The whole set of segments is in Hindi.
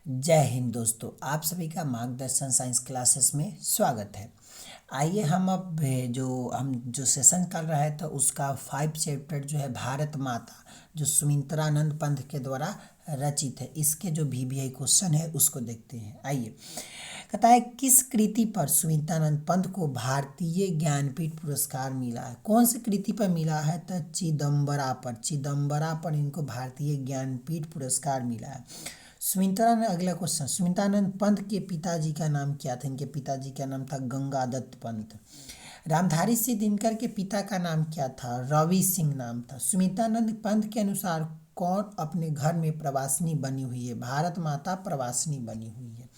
जय हिंद दोस्तों, आप सभी का मार्गदर्शन साइंस क्लासेस में स्वागत है। आइए हम अब जो सेशन कर रहे थे उसका 5 चैप्टर जो है भारत माता, जो सुमित्रानंद पंत के द्वारा रचित है, इसके जो VBI क्वेश्चन है उसको देखते हैं। आइए, कहता है किस कृति पर सुमित्रानंद पंत को भारतीय ज्ञानपीठ पुरस्कार मिला है। कौन सी कृति पर मिला है? तो चिदम्बरा पर इनको भारतीय ज्ञानपीठ पुरस्कार मिला है। अगला क्वेश्चन, सुमित्रानंद पंत के पिताजी का नाम क्या था? इनके पिताजी का नाम था गंगादत्त पंत। रामधारी सिंह दिनकर के पिता का नाम क्या था? रवि सिंह नाम था। सुमित्रानंद पंत के अनुसार कौन अपने घर में प्रवासिनी बनी हुई है? भारत माता प्रवासिनी बनी हुई है।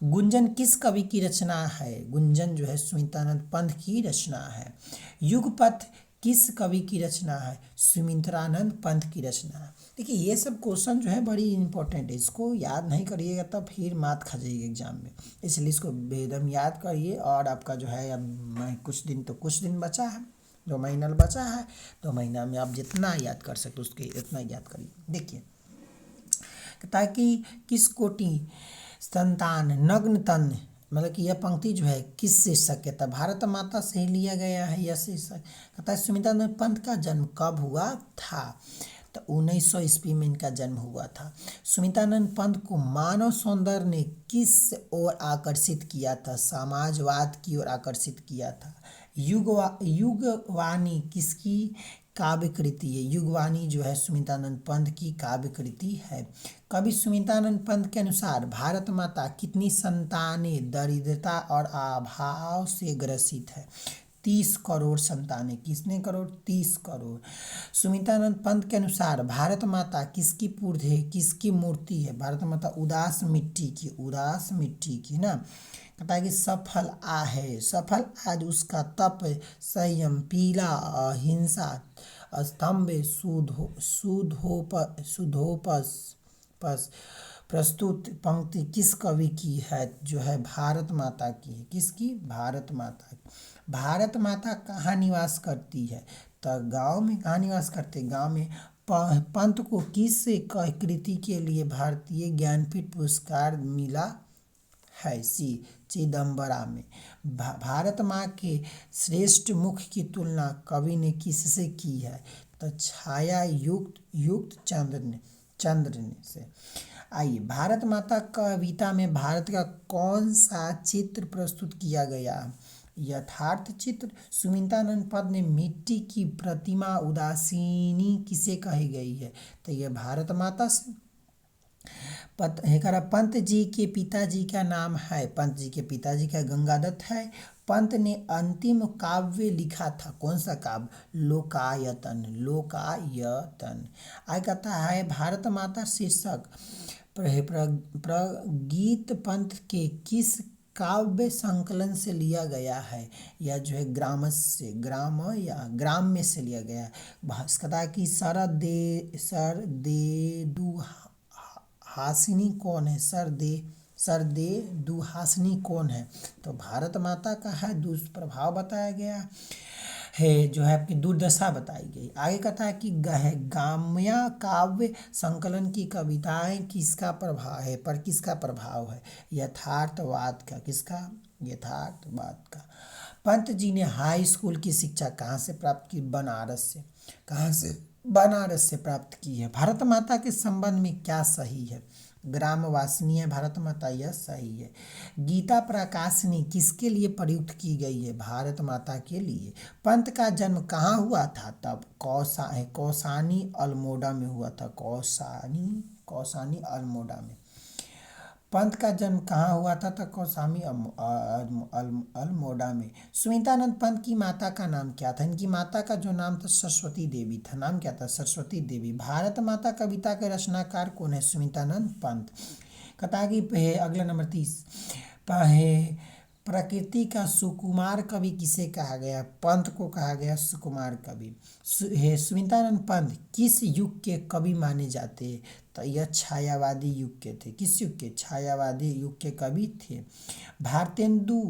गुंजन किस कवि की रचना है? गुंजन जो है सुमित्रानंद पंत की रचना है। युगपथ किस कवि की रचना है? सुमित्रानंद पंत की रचना है। देखिए, ये सब क्वेश्चन जो है बड़ी इंपॉर्टेंट है, इसको याद नहीं करिएगा तब फिर मात खा जाइएगा एग्जाम में, इसलिए इसको बेदम याद करिए। और आपका जो है अब कुछ दिन बचा है, 2 महीना बचा है। 2 महीना में आप जितना याद कर सकते उसके इतना याद करिए। देखिए, ताकि किस कोटि संतान नग्न तन, मतलब कि यह पंक्ति जो है किस शीर्षक के था? भारत माता से ही लिया गया है यह शीर्षक। कहता है सुमित्रानंद पंत का जन्म कब हुआ था? तो 1900 ईस्वी में इनका जन्म हुआ था। सुमित्रानंद पंत को मानव सौंदर्य ने किस ओर आकर्षित किया था? समाजवाद की ओर आकर्षित किया था। युगवाणी किसकी काव्य कृति है? युगवाणी जो है सुमित्रानंद पंत की काव्य कृति है। कवि सुमित्रानंद पंत के अनुसार भारत माता कितनी संतानें दरिद्रता और अभाव से ग्रसित है? 30 करोड़ संतानें। कितने करोड़? 30 करोड़। सुमित्रानंद पंत के अनुसार भारत माता किसकी पूर्व है, किसकी मूर्ति है? भारत माता उदास मिट्टी की ना। कहता है कि सफल आ है, सफल आज उसका तप संयम, पीला अहिंसा, स्तंभ सुधोपस पस। प्रस्तुत पंक्ति किस कवि की है? जो है भारत माता की है। किसकी? भारत माता की। भारत माता कहाँ निवास करती है? तो गांव में। कहाँ निवास करते? गांव में। पंत को किस कृति के लिए भारतीय ज्ञानपीठ पुरस्कार मिला है? चिदम्बरा में। भारत माँ के श्रेष्ठ मुख की तुलना कवि ने किससे की है? तो छाया युक्त चंद्र ने से। आइए, भारत माता कविता में भारत का कौन सा चित्र प्रस्तुत किया गया? यथार्थ चित्र। सुमित्रानंद पंत ने मिट्टी की प्रतिमा उदासीनी किसे कही गई है? तो यह भारत माता से। पंत जी के पिताजी का नाम है? पंत जी के पिताजी का गंगादत्त है। पंत ने अंतिम काव्य लिखा था, कौन सा काव्य? लोकायतन। आगे कहता है भारत माता शीर्षक प्रगीत पंत के किस काव्य संकलन से लिया गया है? यह जो है ग्राम्य से लिया गया है। कहता है कि हासिनी कौन है? सरदे दुहासिनी कौन है? तो भारत माता का है। दुष्प्रभाव बताया गया है, जो है आपकी दुर्दशा बताई गई। आगे कहता है कि गाम्या काव्य संकलन की कविताएं किसका प्रभाव है? पर किसका प्रभाव है? यथार्थवाद का। किसका? यथार्थवाद का। पंत जी ने हाई स्कूल की शिक्षा कहाँ से प्राप्त की? बनारस से। कहाँ से? बनारस से प्राप्त की है। भारत माता के संबंध में क्या सही है? ग्रामवासिनी है भारत माता, यह सही है। गीता प्रकाशनी किसके लिए प्रयुक्त की गई है? भारत माता के लिए। पंत का जन्म कहाँ हुआ था? तब कौसानी अल्मोड़ा में हुआ था। कौसानी अल्मोड़ा में। पंत का जन्म कहाँ हुआ था? तो कौसामी अल्मोड़ा में। सुमित्रानंद पंत की माता का नाम क्या था? इनकी माता का जो नाम था सरस्वती देवी था। नाम क्या था? सरस्वती देवी। भारत माता कविता के रचनाकार कौन है? सुमित्रानंद पंत। कहता है कि अगला नंबर 30 प्रकृति का सुकुमार कवि किसे कहा गया? पंत को कहा गया सुकुमार कवि। सुमित्रानंद पंत किस युग के कवि माने जाते हैं? तो यह छायावादी युग के थे। किस युग के? छायावादी युग के कवि थे। भारतेंदु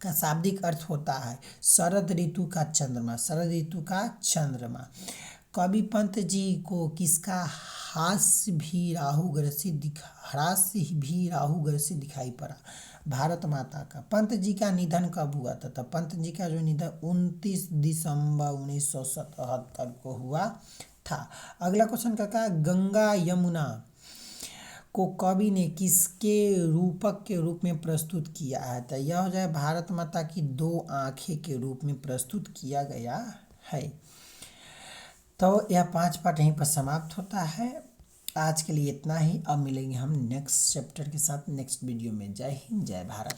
का शाब्दिक अर्थ होता है शरद ऋतु का चंद्रमा। शरद ऋतु का चंद्रमा। कवि पंत जी को किसका हास्य भी राहु ग्रसित दिखाई पड़ा? भारत माता का। पंत जी का निधन कब हुआ था? तो पंत जी का जो निधन 29 दिसंबर 1977 को हुआ था। अगला क्वेश्चन का है, गंगा यमुना को कवि ने किसके रूपक के रूप में प्रस्तुत किया है? तो यह हो जाए भारत माता की दो आंखें के रूप में प्रस्तुत किया गया है। तो यह 5 पार्ट यहीं पर समाप्त होता है। आज के लिए इतना ही। अब मिलेंगे हम नेक्स्ट चैप्टर के साथ नेक्स्ट वीडियो में। जय हिंद, जय भारत।